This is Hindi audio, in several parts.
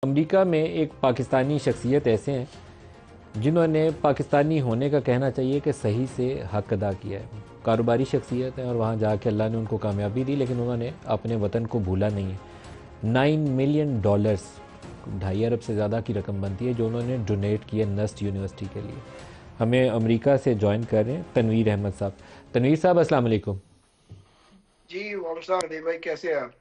अमेरिका में एक पाकिस्तानी शख्सियत ऐसे हैं जिन्होंने पाकिस्तानी होने का कहना चाहिए कि सही से हक अदा किया है। कारोबारी शख्सियत है और वहाँ जाके अल्लाह ने उनको कामयाबी दी, लेकिन उन्होंने अपने वतन को भूला नहीं है। $9 मिलियन, 2.5 अरब से ज़्यादा की रकम बनती है जो उन्होंने डोनेट किया नस्ट यूनिवर्सिटी के लिए। हमें अमेरिका से ज्वाइन कर रहे हैं तनवीर अहमद साहब। तनवीर साहब, अस्सलाम वालेकुम। जी वाम साहब अली भाई, कैसे हैं आप?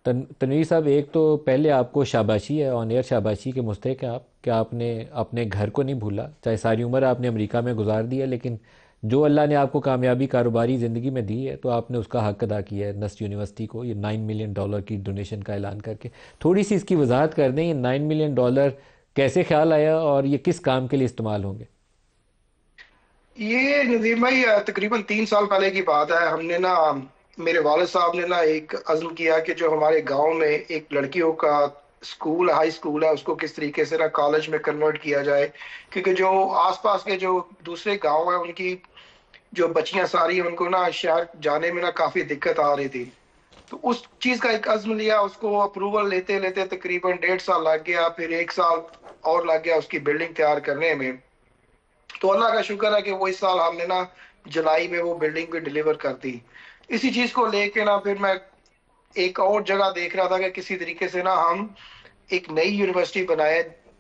तनवीर साहब, एक तो पहले आपको शाबाशी है, ऑन एयर शाबाशी के मुस्तहिक हैं आप, कि आपने अपने घर को नहीं भूला। चाहे सारी उम्र आपने अमेरिका में गुजार दी है, लेकिन जो अल्लाह ने आपको कामयाबी कारोबारी ज़िंदगी में दी है तो आपने उसका हक अदा किया है नस्ट यूनिवर्सिटी को, ये $9 मिलियन की डोनेशन का ऐलान करके। थोड़ी सी इसकी वजाहत कर दें, ये $9 मिलियन कैसे ख्याल आया और ये किस काम के लिए इस्तेमाल होंगे? ये नदीम भाई तकरीबन 3 साल पहले की बात है। हमने ना, मेरे वालिद साहब ने ना एक अज़्म किया कि जो हमारे गांव में एक लड़कियों का स्कूल, हाई स्कूल है, उसको किस तरीके से ना कॉलेज में कन्वर्ट किया जाए। क्योंकि जो आसपास के जो दूसरे गांव हैं, उनकी जो बच्चियां सारी, उनको ना शहर जाने में ना काफी दिक्कत आ रही थी। तो उस चीज का एक अज़्म लिया, उसको अप्रूवल लेते लेते तकरीबन 1.5 साल लग गया, फिर 1 साल और लग गया उसकी बिल्डिंग तैयार करने में। तो अल्लाह का शुक्र है कि वो इस साल हमने ना जुलाई में वो बिल्डिंग भी डिलीवर कर दी। इसी चीज को लेके ना फिर मैं एक और जगह देख रहा था कि किसी तरीके से ना हम एक नई यूनिवर्सिटी बनाए,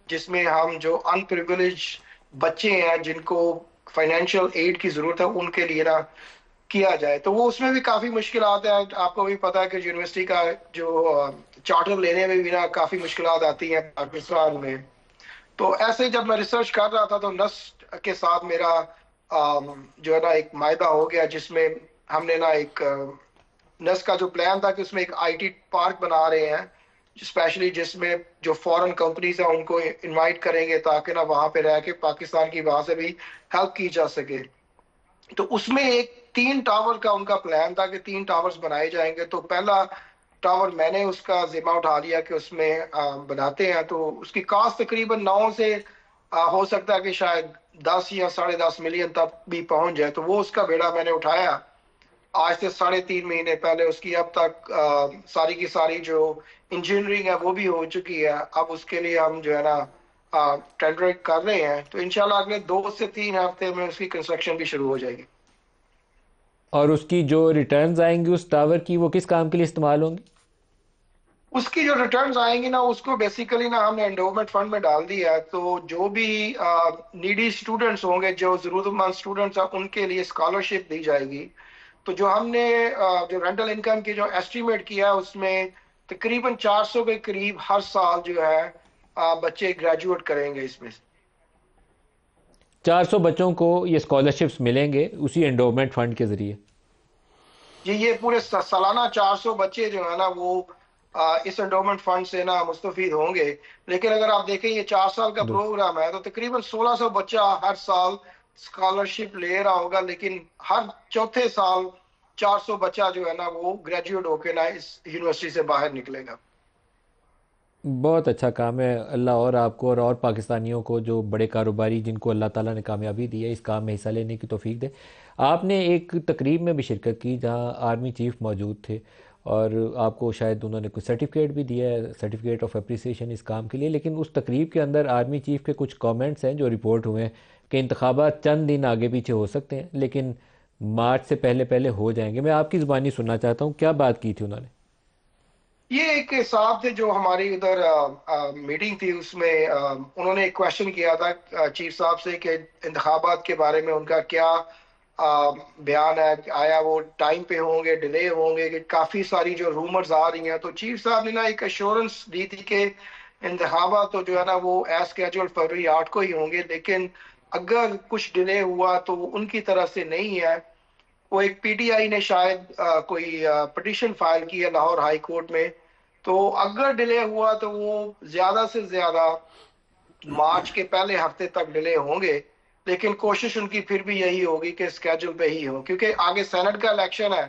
जिसमें हम जो अनप्रिविलेज बच्चे हैं, जिनको फाइनेंशियल एड की जरूरत है, उनके लिए ना किया जाए। तो वो उसमें भी काफी मुश्किल आते हैं। आपको भी पता है कि यूनिवर्सिटी का जो चार्टर लेने में भी ना काफी मुश्किल आती हैं पाकिस्तान में। तो ऐसे ही जब मैं रिसर्च कर रहा था तो नस्ट के साथ मेरा जो है ना एक मायदा हो गया, जिसमें हमने ना एक नस्ट का जो प्लान था कि उसमें एक आईटी पार्क बना रहे हैं स्पेशली, जिसमें जो फॉरेन कंपनीज हैं उनको इनवाइट करेंगे ताकि ना वहां पे रह के पाकिस्तान की वहां से भी हेल्प की जा सके। तो उसमें एक 3 टावर का उनका प्लान था कि 3 टावर्स बनाए जाएंगे। तो पहला टावर मैंने उसका जिम्मा उठा लिया कि उसमें बनाते हैं। तो उसकी कास्ट तकरीबन 9 से हो सकता है कि शायद 10 या 10.5 मिलियन तक भी पहुंच जाए। तो वो उसका बेड़ा मैंने उठाया आज से 3.5 महीने पहले। उसकी अब तक सारी की सारी जो इंजीनियरिंग है वो भी हो चुकी है। अब उसके लिए हम जो है ना टेंडर कर रहे हैं। तो इंशाल्लाह अगले 2 से 3 हफ्ते में उसकी कंस्ट्रक्शन भी शुरू हो जाएगी। और उसकी जो रिटर्न्स आएंगी उस टावर की, वो किस काम के लिए इस्तेमाल होंगी? उसकी जो रिटर्न्स आएंगी ना, उसको बेसिकली ना हमने एंडोवमेंट फंड में डाल दिया है। तो जो भी नीडी स्टूडेंट्स होंगे, जो जरूरतमंद स्टूडेंट्स हैं, उनके लिए स्कॉलरशिप दी जाएगी। तो जो हमने जो रेंटल इनकम की जो एस्टिमेट किया है, उसमें तकरीबन 400 के करीब हर साल जो है बच्चे ग्रेजुएट करेंगे इसमें से। 400 बच्चों को ये स्कॉलरशिप्स मिलेंगे उसी एंडोवमेंट फंड के ज़रिए? जी, ये पूरे सालाना 400 बच्चे जो है ना वो इस एंडोमेंट फंड से ना मुस्तफीद होंगे। लेकिन अगर आप देखें, ये 4 साल का दुरुस्त। प्रोग्राम है, तो तकरीबन 1600 बच्चा हर साल स्कॉलरशिप ले रहा होगा। लेकिन हर चौथे साल 400 बच्चा जो है ना वो ग्रेजुएट होके ना इस यूनिवर्सिटी से बाहर निकलेगा। बहुत अच्छा काम है। अल्लाह और आपको और पाकिस्तानियों को, जो बड़े कारोबारी जिनको अल्लाह ताला ने कामयाबी दी है, इस काम में हिस्सा लेने की तौफीक दे। आपने एक तकरीब में भी शिरकत की जहां आर्मी चीफ मौजूद थे और आपको शायद उन्होंने कुछ सर्टिफिकेट भी दिया है, सर्टिफिकेट ऑफ अप्रिसिएशन इस काम के लिए। लेकिन उस तकरीब के अंदर आर्मी चीफ के कुछ कमेंट्स हैं जो रिपोर्ट हुए हैं कि इंतखाबात चंद दिन आगे पीछे हो सकते हैं, लेकिन मार्च से पहले पहले हो जाएंगे। मैं आपकी ज़ुबानी सुनना चाहता हूँ, क्या बात की थी उन्होंने? ये एक साहब थे जो हमारी उधर मीटिंग थी, उसमें उन्होंने एक क्वेश्चन किया था चीफ साहब से कि इंतखाबात के बारे में उनका क्या बयान है। आया वो टाइम पे होंगे, डिले होंगे, कि काफी सारी जो रूमर्स आ रही हैं। तो चीफ साहब ने ना एक अश्योरेंस दी थी कि इंतखाबात तो जो है ना वो एज स्केड्यूल फरवरी 8 को ही होंगे। लेकिन अगर कुछ डिले हुआ तो वो उनकी तरफ से नहीं है। वो एक पीटीआई ने शायद कोई पिटीशन फाइल की है लाहौर हाई कोर्ट में। तो अगर डिले हुआ तो वो ज्यादा से ज्यादा मार्च के पहले हफ्ते तक डिले होंगे। लेकिन कोशिश उनकी फिर भी यही होगी कि स्केड्यूल पे ही हो, क्योंकि आगे सेनेट का इलेक्शन है।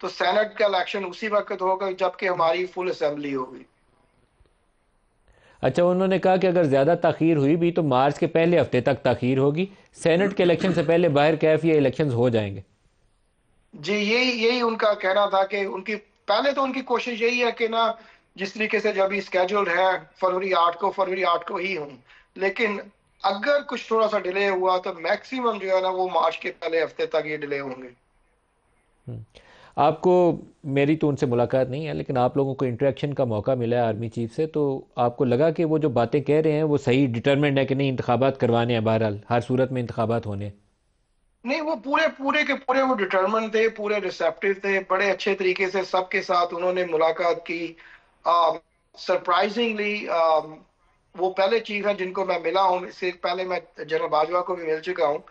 तो सेनेट का इलेक्शन उसी वक्त होगा जबकि हमारी फुल असेंबली होगी। अच्छा, उन्होंने कहा कि अगर ज़्यादा ताख़ीर हुई भी तो मार्च के पहले हफ्ते तक ताख़ीर होगी, सेनेट के इलेक्शन से पहले बाहर कैफ ये इलेक्शंस हो जाएंगे। जी, यही यही उनका कहना था कि उनकी पहले तो उनकी कोशिश यही है कि ना जिस तरीके से जब भी स्केड्यूल्ड है फरवरी 8 को ही हूँ। लेकिन अगर कुछ थोड़ा सा डिले हुआ तो मैक्सिमम जो है ना वो मार्च के पहले हफ्ते तक ये डिले होंगे। हम्म। आपको, मेरी तो उनसे मुलाकात नहीं है, लेकिन आप लोगों को इंटरेक्शन का मौका मिला है आर्मी चीफ से, तो आपको लगा कि वो जो बातें कह रहे हैं वो सही डिटर्मिंड है कि नहीं, इंतखाबात करवाने हैं, बहरहाल हर सूरत में इंतखाबात होने हैं? नहीं, वो पूरे पूरे के पूरे वो डिटर्मिन थे, पूरे रिसेप्टिव थे, बड़े अच्छे तरीके से सबके साथ उन्होंने मुलाकात की। सरप्राइजिंगली वो पहले चीफ है जिनको मैं मिला हूँ, इससे पहले मैं जनरल बाजवा को भी मिल चुका हूँ।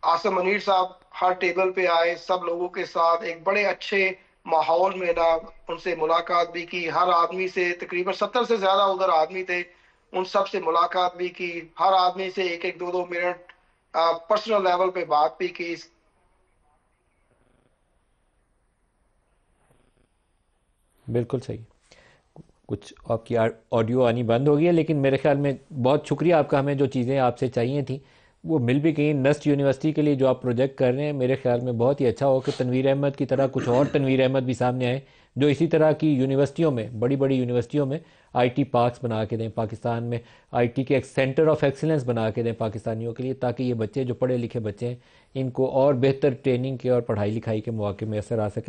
आसम मुनीर साहब हर टेबल पे आए, सब लोगों के साथ एक बड़े अच्छे माहौल में ना उनसे मुलाकात भी की। हर आदमी से, तकरीबन 70 से ज्यादा उधर आदमी थे, उन सब से मुलाकात भी की। हर आदमी से एक एक 2 2 मिनट पर्सनल लेवल पे बात भी की। बिल्कुल सही। कुछ आपकी ऑडियो आनी बंद हो गई है, लेकिन मेरे ख्याल में बहुत शुक्रिया आपका, हमें जो चीज़ें आपसे चाहिए थी वो मिल भी गई। नस्ट यूनिवर्सिटी के लिए जो आप प्रोजेक्ट कर रहे हैं, मेरे ख्याल में बहुत ही अच्छा हो कि तनवीर अहमद की तरह कुछ और तनवीर अहमद भी सामने आए, जो इसी तरह की यूनिवर्सिटियों में, बड़ी बड़ी यूनिवर्सिटियों में आईटी पार्क्स बना के दें पाकिस्तान में, आईटी के एक सेंटर ऑफ एक्सीलेंस बना के दें पाकिस्तानियों के लिए, ताकि ये बच्चे जो पढ़े लिखे बच्चे हैं इनको और बेहतर ट्रेनिंग के और पढ़ाई लिखाई के मौके मैसर आ सके।